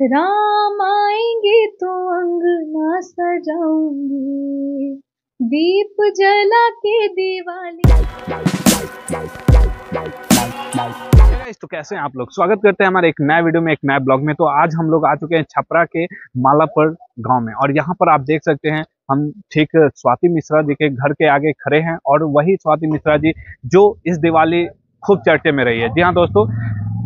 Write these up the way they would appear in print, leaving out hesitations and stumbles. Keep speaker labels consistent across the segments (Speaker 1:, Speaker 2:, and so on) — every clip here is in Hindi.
Speaker 1: राम आएंगे तो अंगना सजाऊंगी, दीप जला के दिवाली।
Speaker 2: तो कैसे हैं आप लोग? स्वागत करते हैं हमारे एक नए वीडियो में, एक नए ब्लॉग में। तो आज हम लोग आ चुके हैं छपरा के मालापुर गांव में, और यहाँ पर आप देख सकते हैं हम ठीक स्वाति मिश्रा जी के घर के आगे खड़े हैं, और वही स्वाति मिश्रा जी जो इस दिवाली खूब चर्चे में रही है। जी हाँ दोस्तों,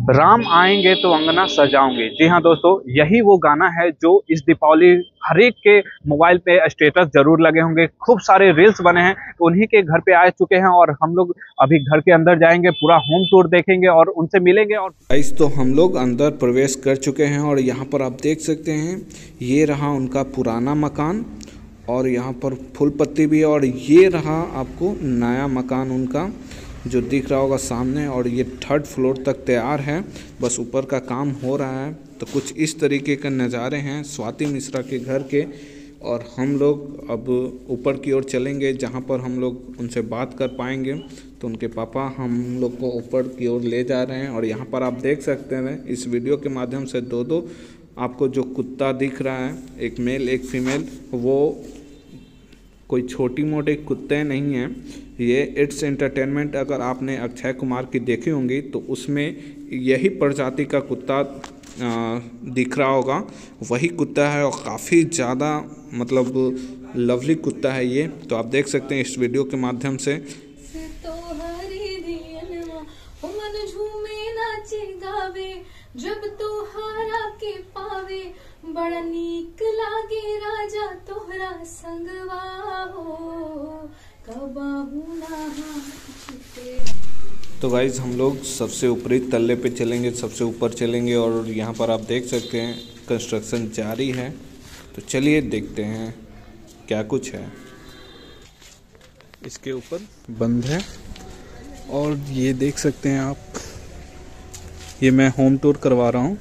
Speaker 2: राम आएंगे तो अंगना सजाऊंगे। जी हाँ दोस्तों, यही वो गाना है जो इस दीपावली हर एक के मोबाइल पे स्टेटस जरूर लगे होंगे, खूब सारे रील्स बने हैं। तो उन्हीं के घर पे आ चुके हैं, और हम लोग अभी घर के अंदर जाएंगे, पूरा होम टूर देखेंगे और उनसे मिलेंगे। और
Speaker 3: गाइस, तो हम लोग अंदर प्रवेश कर चुके हैं, और यहाँ पर आप देख सकते हैं ये रहा उनका पुराना मकान, और यहाँ पर फूल पत्ती भी है, और ये रहा आपको नया मकान उनका जो दिख रहा होगा सामने। और ये 3rd फ्लोर तक तैयार है, बस ऊपर का काम हो रहा है। तो कुछ इस तरीके के नज़ारे हैं स्वाति मिश्रा के घर के। और हम लोग अब ऊपर की ओर चलेंगे, जहाँ पर हम लोग उनसे बात कर पाएंगे। तो उनके पापा हम लोग को ऊपर की ओर ले जा रहे हैं, और यहाँ पर आप देख सकते हैं इस वीडियो के माध्यम से दो आपको जो कुत्ता दिख रहा है, एक मेल एक फीमेल, वो कोई छोटी मोटी कुत्ते नहीं हैं। ये इट्स एंटरटेनमेंट, अगर आपने अक्षय कुमार की देखी होंगी तो उसमें यही प्रजाति का कुत्ता दिख रहा होगा, वही कुत्ता है। और काफ़ी ज़्यादा मतलब लवली कुत्ता है ये। तो आप देख सकते हैं इस वीडियो के माध्यम से। जब तोहरा के पावे बड़ा नीक लागे राजा तोहरा संगवा हो, कबाहू ना। तो गाइज, हम लोग सबसे ऊपरी तल्ले पे चलेंगे, सबसे ऊपर चलेंगे, और यहाँ पर आप देख सकते हैं कंस्ट्रक्शन जारी है। तो चलिए देखते हैं क्या कुछ है। इसके ऊपर बंद है, और ये देख सकते हैं आप, ये मैं होम टूर करवा रहा हूँ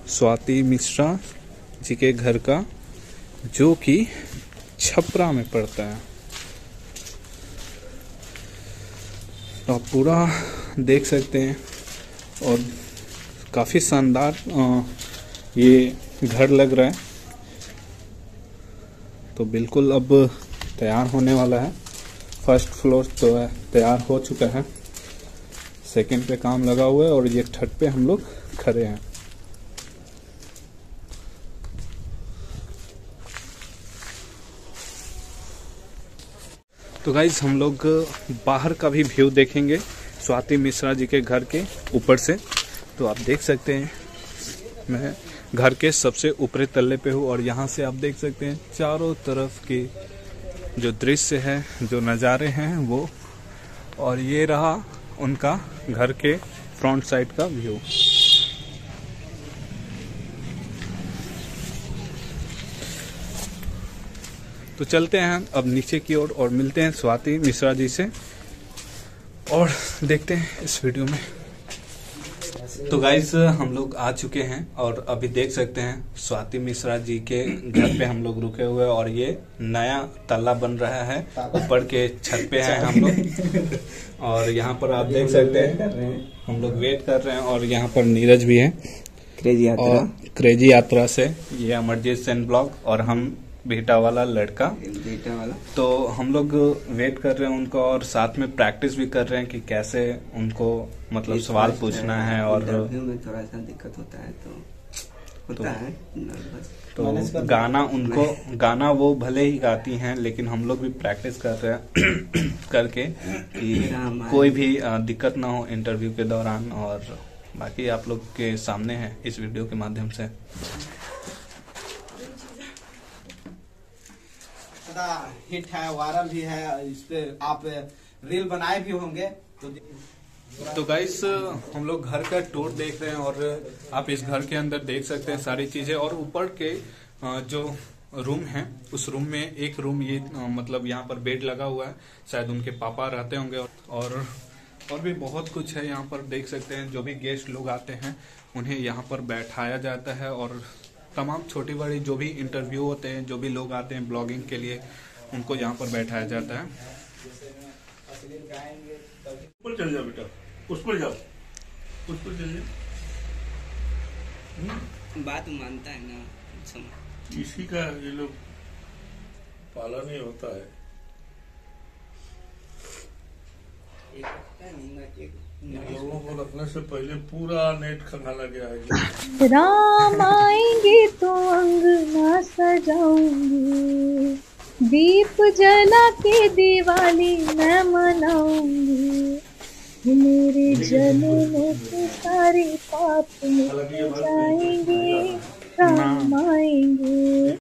Speaker 3: स्वाति मिश्रा जी के घर का, जो कि छपरा में पड़ता है। तो आप पूरा देख सकते हैं, और काफ़ी शानदार ये घर लग रहा है। तो बिल्कुल अब तैयार होने वाला है। 1st फ्लोर तो तैयार हो चुका है, 2nd पे काम लगा हुआ है, और ये 3rd पे हम लोग खड़े हैं। तो गाइज, हम लोग बाहर का भी व्यू देखेंगे स्वाति मिश्रा जी के घर के ऊपर से। तो आप देख सकते हैं मैं घर के सबसे ऊपरी तल्ले पे हूँ, और यहाँ से आप देख सकते हैं चारों तरफ के जो दृश्य है, जो नज़ारे हैं वो। और ये रहा उनका घर के फ्रंट साइड का व्यू। तो चलते हैं अब नीचे की ओर, और मिलते हैं स्वाति मिश्रा जी से, और देखते हैं इस वीडियो में। तो गाइस, हम लोग आ चुके हैं, और अभी देख सकते हैं स्वाति मिश्रा जी के घर पे हम लोग रुके हुए हैं, और ये नया तल्ला बन रहा है, ऊपर के छत पे हैं हम लोग। और यहाँ पर आप देख सकते हैं हम लोग वेट कर रहे हैं, और यहाँ पर नीरज भी है क्रेजी यात्रा से। ये अमरजीत सेन ब्लॉग, और हम बेटा वाला लड़का बेटा वाला। तो हम लोग वेट कर रहे हैं उनको, और साथ में प्रैक्टिस भी कर रहे हैं कि कैसे उनको मतलब सवाल पूछना है। और
Speaker 4: इंटरव्यू में थोड़ा सा दिक्कत होता है, तो होता है नर्वस।
Speaker 3: तो गाना वो भले ही गाती हैं, लेकिन हम लोग भी प्रैक्टिस कर रहे हैं करके कि कोई भी दिक्कत ना हो इंटरव्यू के दौरान। और बाकी आप लोग के सामने है इस वीडियो के माध्यम से।
Speaker 4: हिट है, वायरल भी है, इस पे आप रील बनाए भी होंगे।
Speaker 3: तो गाइस, हम लोग घर का टूर देख रहे हैं, और आप इस घर के अंदर देख सकते हैं सारी चीजें। और ऊपर के जो रूम है, उस रूम में एक रूम ये मतलब यहाँ पर बेड लगा हुआ है, शायद उनके पापा रहते होंगे। और भी बहुत कुछ है यहाँ पर देख सकते हैं। जो भी गेस्ट लोग आते हैं उन्हें यहाँ पर बैठाया जाता है, और तमाम छोटी बड़ी जो भी इंटरव्यू होते हैं, जो भी लोग आते हैं ब्लॉगिंग के लिए, उनको यहाँ पर बैठाया जाता है।
Speaker 5: ऊपर चल जाओ बेटा, उस पर जाओ, उस पर चल जाओ। बात मानता है ना, समझ।
Speaker 6: इसी का ये लोग पालन ही होता है। इन लोगों को रखने से पहले पूरा नेट खंगाला गया है।
Speaker 1: राम आएंगे तो अंगना सजाऊंगी, दीप जला के दिवाली मैं मनाऊंगी, मेरे जन्मों के सारे पाप मिट जाएंगे, राम आएंगे।